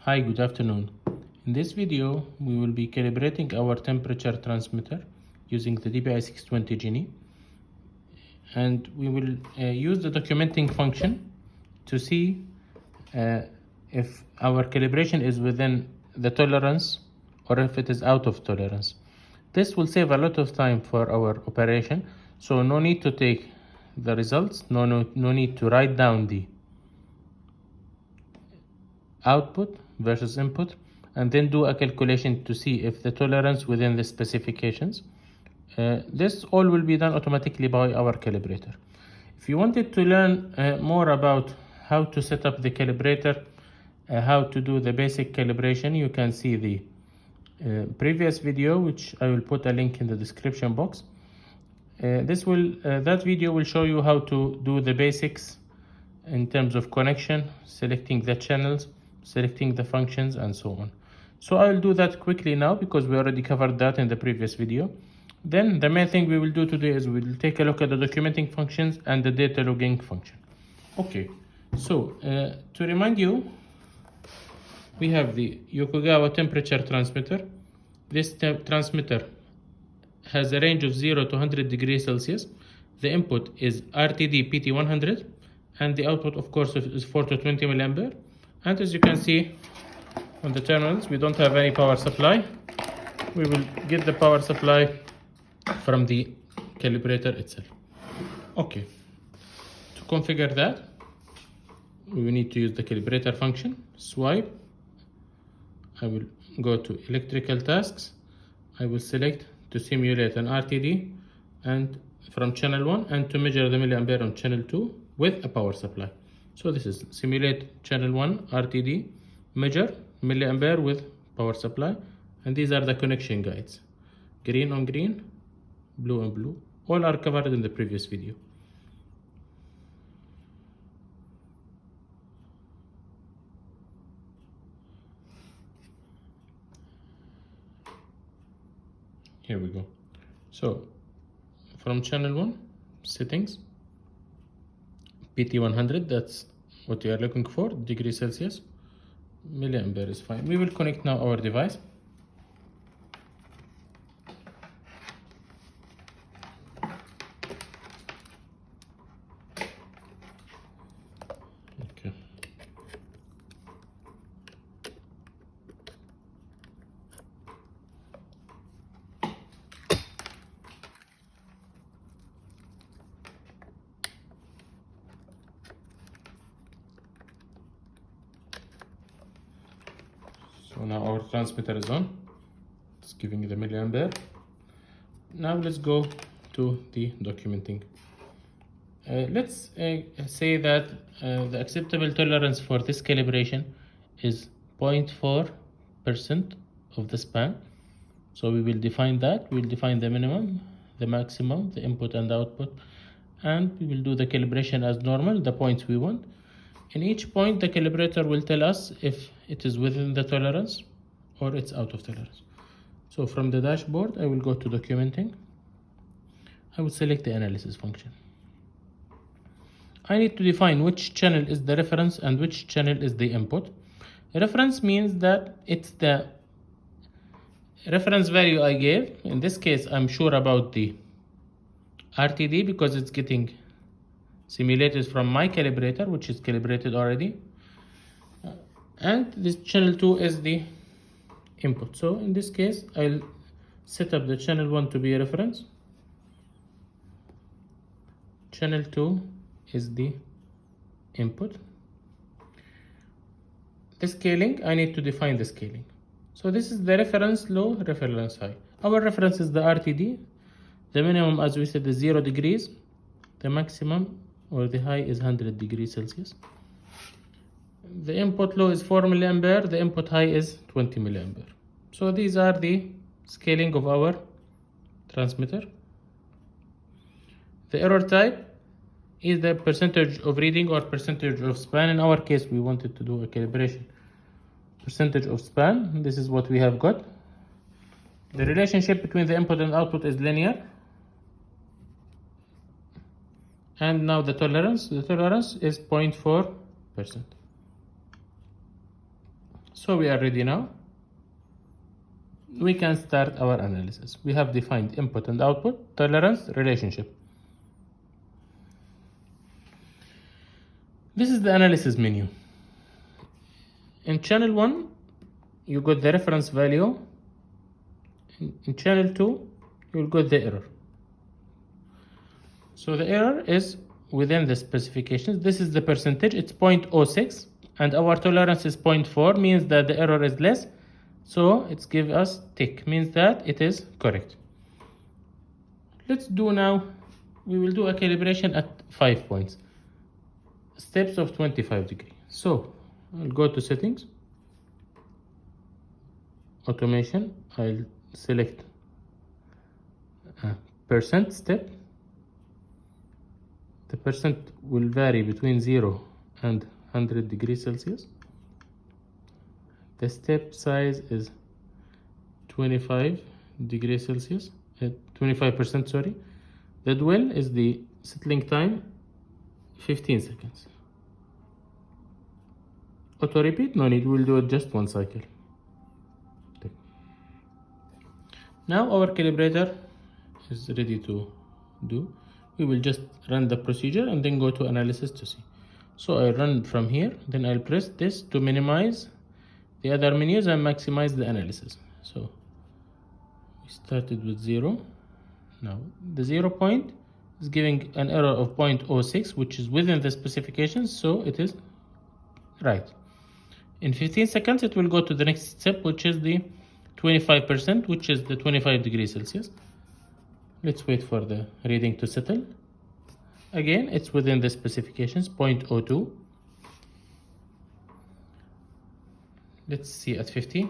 Hi, good afternoon. In this video, we will be calibrating our temperature transmitter using the DPI 620 Genie, and we will use the documenting function to see if our calibration is within the tolerance or if it is out of tolerance. This will save a lot of time for our operation, so no need to take the results, no need to write down the output versus input and then do a calculation to see if the tolerance within the specifications. This all will be done automatically by our calibrator. If you wanted to learn more about how to set up the calibrator, how to do the basic calibration, you can see the previous video, which I will put a link in the description box. That video will show you how to do the basics in terms of connection, selecting the channels, selecting the functions, and so on. So I will do that quickly now because we already covered that in the previous video. Then the main thing we will do today is we will take a look at the documenting functions and the data logging function. Okay, so to remind you, we have the Yokogawa temperature transmitter. This transmitter has a range of 0 to 100 degrees Celsius. The input is RTD PT100 and the output, of course, is 4 to 20 milliampere. And as you can see on the terminals, we don't have any power supply. We will get the power supply from the calibrator itself. Okay, to configure that, we will need to use the calibrator function. Swipe. I will go to electrical tasks. I will select to simulate an RTD and from channel 1 and to measure the milliampere on channel 2 with a power supply. So this is simulate channel 1 RTD, measure milliampere with power supply, and these are the connection guides. Green on green, blue on blue, all are covered in the previous video. Here we go. So from channel 1, settings, PT100, that's what we are looking for, degrees Celsius. Milliampere is fine. We will connect now our device. Okay. So now our transmitter is on. It's giving the milliampere. Now let's go to the documenting. Let's say that the acceptable tolerance for this calibration is 0.4% of the span. So we will define that. We will define the minimum, the maximum, the input and the output, and we will do the calibration as normal, the points we want. In each point, the calibrator will tell us if it is within the tolerance or it's out of tolerance. So from the dashboard, I will go to documenting. I will select the analysis function. I need to define which channel is the reference and which channel is the input. Reference means that it's the reference value I gave. In this case, I'm sure about the RTD because it's getting simulated from my calibrator, which is calibrated already. And this channel 2 is the input. So in this case, I'll set up the channel 1 to be a reference. Channel 2 is the input. The scaling, I need to define the scaling. So this is the reference low, reference high. Our reference is the RTD. The minimum, as we said, is 0 degrees. The maximum or the high is 100 degrees Celsius. The input low is 4 milliampere. The input high is 20 milliampere. So these are the scaling of our transmitter. The error type is the percentage of reading or percentage of span. In our case, we wanted to do a calibration. Percentage of span, this is what we have got. The relationship between the input and output is linear. And now the tolerance is 0.4%. So we are ready now. We can start our analysis. We have defined input and output tolerance relationship. This is the analysis menu. In channel 1, you got the reference value. In channel 2, you will got the error. So the error is within the specifications. This is the percentage, it's 0.06, and our tolerance is 0.4, means that the error is less. So it's give us tick, means that it is correct. Let's do now, we will do a calibration at 5 points. Steps of 25 degrees. So I'll go to settings, automation, I'll select percent step. The percent will vary between 0 and 100 degrees Celsius. The step size is 25 degrees Celsius, 25%, sorry. The dwell is the settling time, 15 seconds. Auto repeat, no need, we'll do it just one cycle. Now our calibrator is ready to do. We will just run the procedure and then go to analysis to see. So I run from here, then I'll press this to minimize the other menus and maximize the analysis. So we started with 0. Now the 0 point is giving an error of 0.06, which is within the specifications, so it is right. In 15 seconds it will go to the next step, which is the 25%, which is the 25 degrees Celsius. Let's wait for the reading to settle. Again, it's within the specifications, 0.02. Let's see at 50.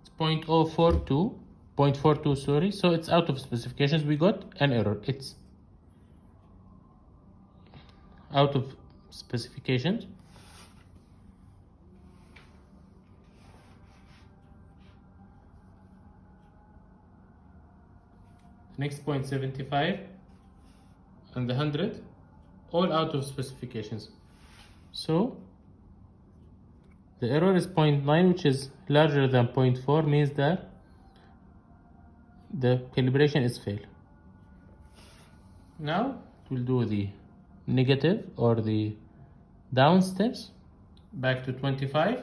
It's 0.42, sorry. So it's out of specifications. We got an error. It's out of specifications. Next 0.75 and the 100, all out of specifications. So the error is 0.9, which is larger than 0.4, means that the calibration is failed. Now we'll do the negative or the down steps, back to 25.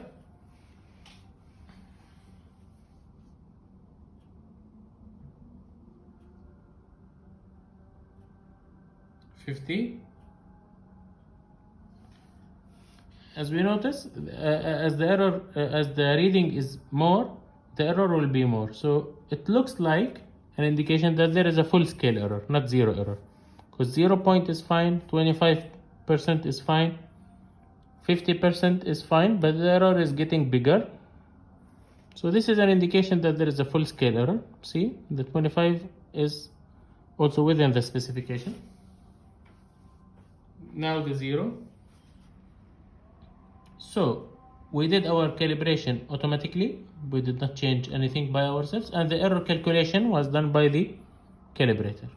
As we notice, as the reading is more, the error will be more. So it looks like an indication that there is a full scale error, not zero error. Because 0 point is fine, 25% is fine, 50% is fine, but the error is getting bigger. So this is an indication that there is a full scale error. See, the 25 is also within the specification. Now the 0. So we did our calibration automatically. We did not change anything by ourselves, and the error calculation was done by the calibrator.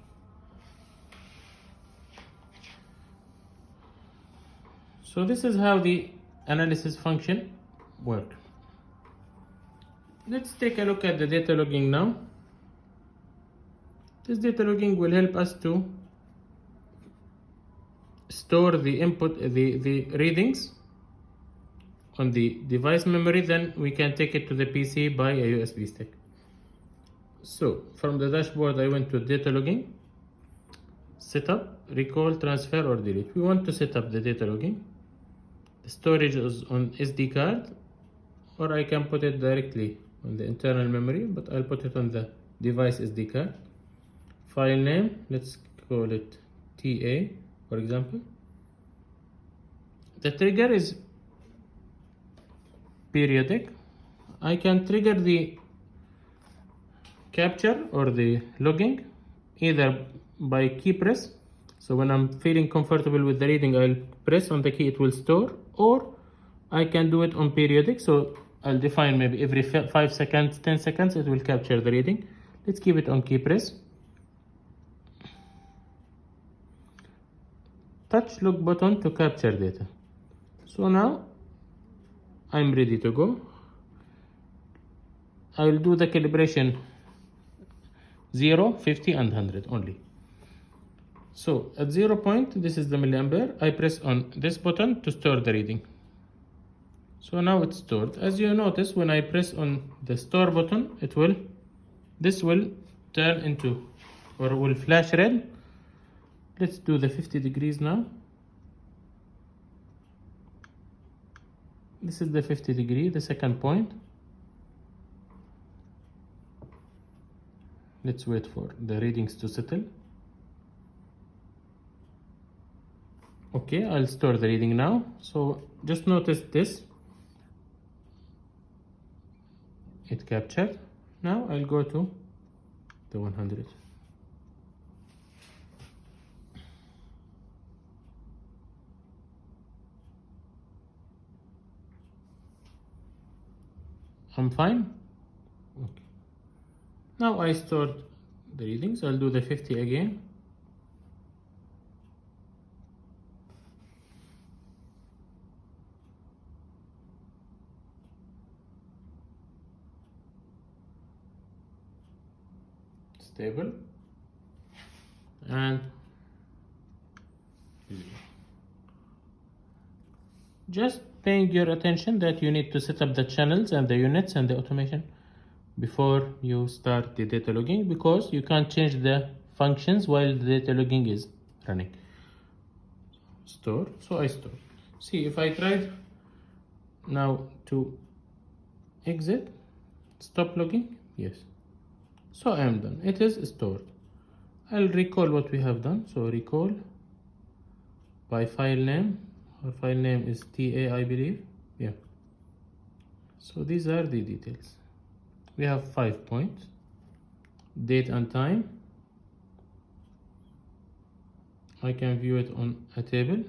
So this is how the analysis function works. Let's take a look at the data logging now. This data logging will help us to store the input, the readings on the device memory, then we can take it to the PC by a USB stick. So from the dashboard I went to data logging, setup, recall, transfer or delete. We want to set up the data logging. The storage is on SD card, or I can put it directly on the internal memory, but I'll put it on the device SD card. File name, let's call it TA, for example. The trigger is periodic. I can trigger the capture or the logging either by key press. So when I'm feeling comfortable with the reading, I'll press on the key, it will store, or I can do it on periodic. So I'll define maybe every 5 seconds, 10 seconds, it will capture the reading. Let's keep it on key press. Touch look button to capture data. So now I'm ready to go. I will do the calibration 0, 50 and 100 only. So at 0 point, this is the milliampere. I press on this button to store the reading. So now it's stored. As you notice, when I press on the store button, this will turn into, or will flash red. Let's do the 50 degrees now. This is the 50 degree, the second point. Let's wait for the readings to settle. Okay, I'll store the reading now. So just notice this. It captured. Now I'll go to the 100. I'm fine. Okay. Now I stored the readings. I'll do the 50 again. Stable. And just paying your attention that you need to set up the channels and the units and the automation before you start the data logging, because you can't change the functions while the data logging is running. Store. So I store. See, if I tried now to exit, stop logging, yes. So I am done. It is stored. I'll recall what we have done. So recall by file name. Our file name is TA, I believe. Yeah. So these are the details. We have 5 points, date and time. I can view it on a table.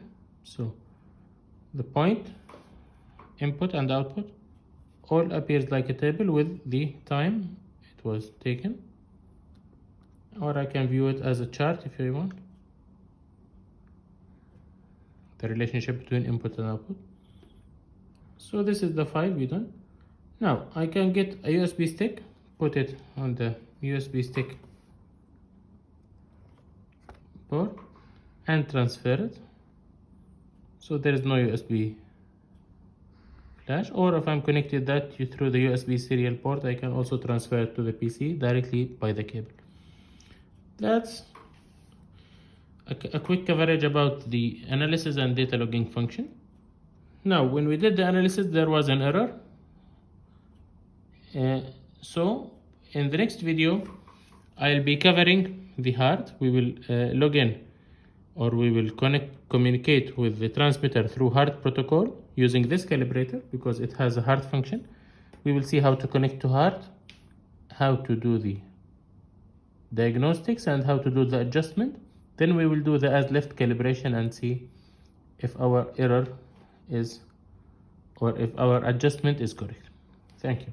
So the point, input and output all appears like a table with the time it was taken, or I can view it as a chart if you want. The relationship between input and output. So this is the file we done. Now I can get a USB stick, put it on the USB stick port and transfer it. So there is no USB flash, or if I'm connected that through the USB serial port, I can also transfer it to the PC directly by the cable. That's a quick coverage about the analysis and data logging function. Now when we did the analysis, there was an error. So in the next video, I'll be covering the heart. We will log in, or we will communicate with the transmitter through heart protocol using this calibrator because it has a heart function. We will see how to connect to heart, how to do the diagnostics, and how to do the adjustment. Then we will do the as left calibration and see if our error is, or if our adjustment is correct. Thank you.